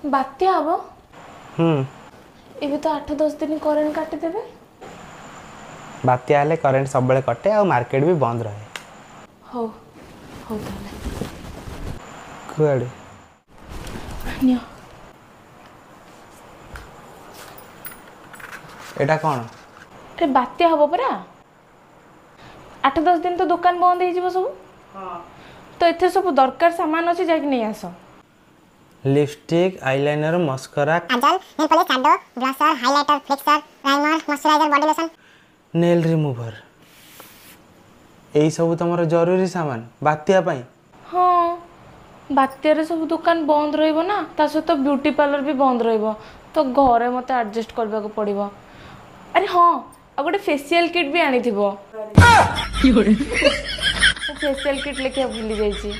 बात्या hub हम्म ए तो 8-10 दिन current काटी देबे। बात्या हेले करेंट सब बेले कटे और मार्केट भी बंद रहे। हो हो ताले कुआड़े नियो एटा कौन अरे बात्या हब परा 8-10 दिन तो दुकान बंद हो जीवो सब। तो एथे सब दरकार सामान अछि जाके नहीं आसो। Lipstick eyeliner mascara kajal nail polish shadow blusher highlighter flexer primer moisturiser body lotion nail remover यही सब तुम जरूरी सामान बात्या पाई। हाँ बात्यारे सब दुकान बंद रहिबो ना ता सहित ब्यूटी पार्लर भी बंद रहिबो तो घरे मते एडजस्ट करबा को पड़िबो। अरे हाँ आ गोटे फेशियल किट भी आनी थिबो। फेशियल किट लेके भूली जाइछि।